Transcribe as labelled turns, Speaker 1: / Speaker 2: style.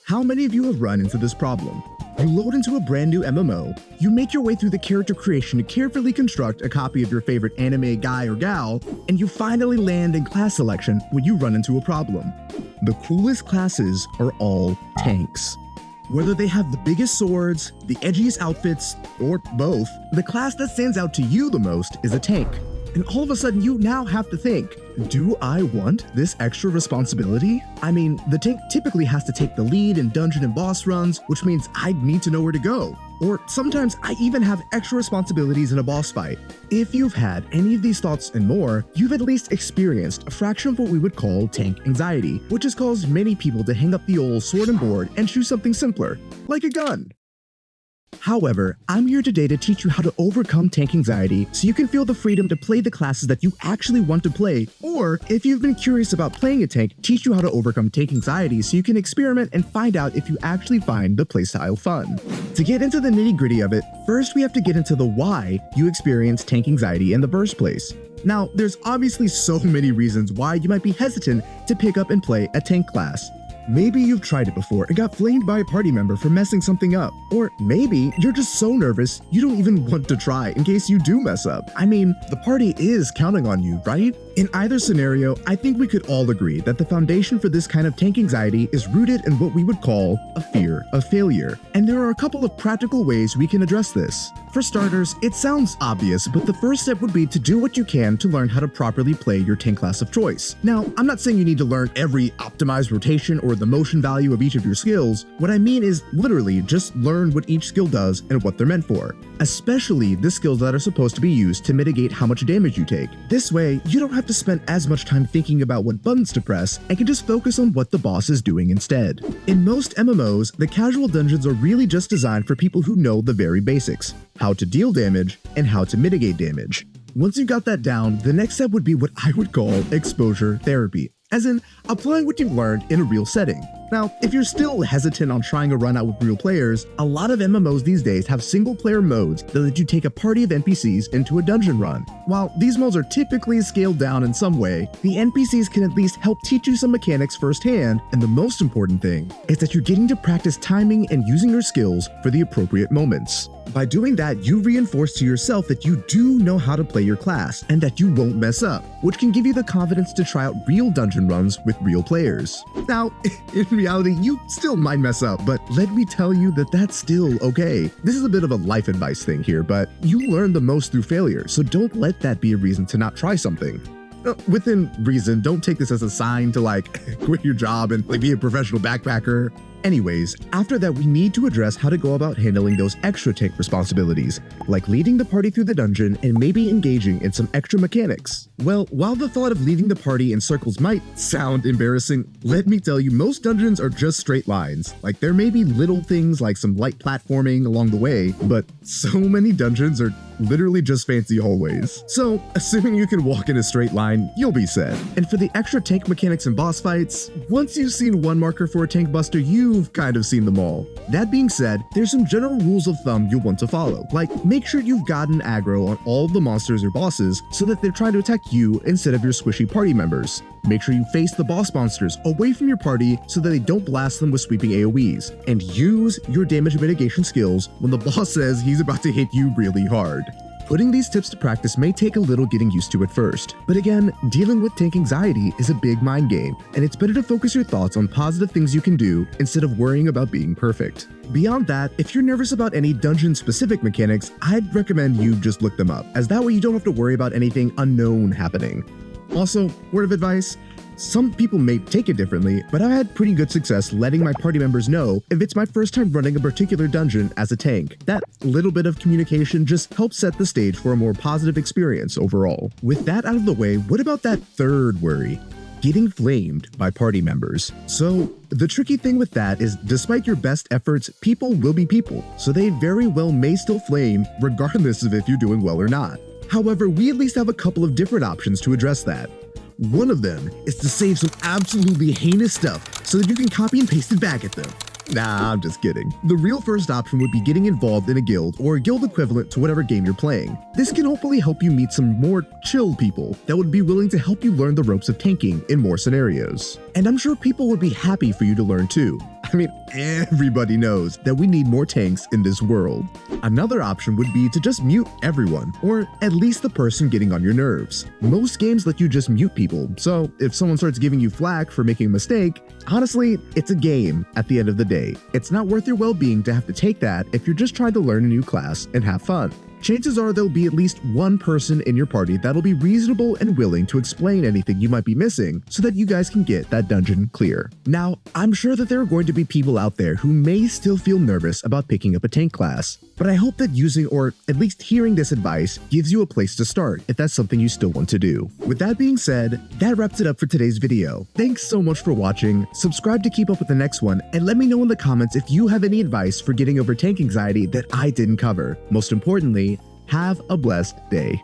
Speaker 1: How many of you have run into this problem? You load into a brand new MMO, you make your way through the character creation to carefully construct a copy of your favorite anime guy or gal, and you finally land in class selection when you run into a problem. The coolest classes are all tanks. Whether they have the biggest swords, the edgiest outfits, or both, the class that stands out to you the most is a tank. And all of a sudden you now have to think, do I want this extra responsibility? I mean, the tank typically has to take the lead in dungeon and boss runs, which means I need to know where to go. Or sometimes I even have extra responsibilities in a boss fight. If you've had any of these thoughts and more, you've at least experienced a fraction of what we would call tank anxiety, which has caused many people to hang up the old sword and board and choose something simpler, like a gun. However, I'm here today to teach you how to overcome tank anxiety so you can feel the freedom to play the classes that you actually want to play, or if you've been curious about playing a tank, teach you how to overcome tank anxiety so you can experiment and find out if you actually find the playstyle fun. To get into the nitty-gritty of it, first we have to get into the why you experience tank anxiety in the first place. Now, there's obviously so many reasons why you might be hesitant to pick up and play a tank class. Maybe you've tried it before and got flamed by a party member for messing something up. Or maybe you're just so nervous you don't even want to try in case you do mess up. I mean, the party is counting on you, right? In either scenario, I think we could all agree that the foundation for this kind of tank anxiety is rooted in what we would call a fear of failure. And there are a couple of practical ways we can address this. For starters, it sounds obvious, but the first step would be to do what you can to learn how to properly play your tank class of choice. Now, I'm not saying you need to learn every optimized rotation or the motion value of each of your skills. What I mean is literally just learn what each skill does and what they're meant for, especially the skills that are supposed to be used to mitigate how much damage you take. This way, you don't have to spend as much time thinking about what buttons to press and can just focus on what the boss is doing instead. In most MMOs, the casual dungeons are really just designed for people who know the very basics, how to deal damage and how to mitigate damage. Once you got that down, the next step would be what I would call exposure therapy, as in applying what you've learned in a real setting. Now, if you're still hesitant on trying a run out with real players, a lot of MMOs these days have single-player modes that let you take a party of NPCs into a dungeon run. While these modes are typically scaled down in some way, the NPCs can at least help teach you some mechanics firsthand, and the most important thing is that you're getting to practice timing and using your skills for the appropriate moments. By doing that, you reinforce to yourself that you do know how to play your class and that you won't mess up, which can give you the confidence to try out real dungeon runs with real players. Now, in reality, you still might mess up, but let me tell you that that's still okay. This is a bit of a life advice thing here, but you learn the most through failure, so don't let that be a reason to not try something. Within reason, don't take this as a sign to quit your job and be a professional backpacker. Anyways, after that, we need to address how to go about handling those extra tank responsibilities, like leading the party through the dungeon and maybe engaging in some extra mechanics. Well, while the thought of leading the party in circles might sound embarrassing, let me tell you, most dungeons are just straight lines. There may be little things like some light platforming along the way, but so many dungeons are literally just fancy hallways. So, assuming you can walk in a straight line, you'll be set. And for the extra tank mechanics and boss fights, once you've seen one marker for a tank buster, you've kind of seen them all. That being said, there's some general rules of thumb you'll want to follow, like make sure you've gotten aggro on all the monsters or bosses so that they're trying to attack you instead of your squishy party members. Make sure you face the boss monsters away from your party so that they don't blast them with sweeping AoEs, and use your damage mitigation skills when the boss says he's about to hit you really hard. Putting these tips to practice may take a little getting used to at first, but again, dealing with tank anxiety is a big mind game, and it's better to focus your thoughts on positive things you can do instead of worrying about being perfect. Beyond that, if you're nervous about any dungeon-specific mechanics, I'd recommend you just look them up, as that way you don't have to worry about anything unknown happening. Also, word of advice, some people may take it differently, but I had pretty good success letting my party members know if it's my first time running a particular dungeon as a tank. That little bit of communication just helps set the stage for a more positive experience overall. With that out of the way, what about that third worry? Getting flamed by party members. So, the tricky thing with that is despite your best efforts, people will be people, so they very well may still flame regardless of if you're doing well or not. However, we at least have a couple of different options to address that. One of them is to save some absolutely heinous stuff so that you can copy and paste it back at them. Nah, I'm just kidding. The real first option would be getting involved in a guild or a guild equivalent to whatever game you're playing. This can hopefully help you meet some more chill people that would be willing to help you learn the ropes of tanking in more scenarios. And I'm sure people would be happy for you to learn too. I mean, everybody knows that we need more tanks in this world. Another option would be to just mute everyone, or at least the person getting on your nerves. Most games let you just mute people, so if someone starts giving you flack for making a mistake, honestly, it's a game at the end of the day. It's not worth your well-being to have to take that if you're just trying to learn a new class and have fun. Chances are there'll be at least one person in your party that'll be reasonable and willing to explain anything you might be missing so that you guys can get that dungeon clear. Now, I'm sure that there are going to be people out there who may still feel nervous about picking up a tank class, but I hope that using or at least hearing this advice gives you a place to start if that's something you still want to do. With that being said, that wraps it up for today's video. Thanks so much for watching, subscribe to keep up with the next one, and let me know in the comments if you have any advice for getting over tank anxiety that I didn't cover. Most importantly, have a blessed day.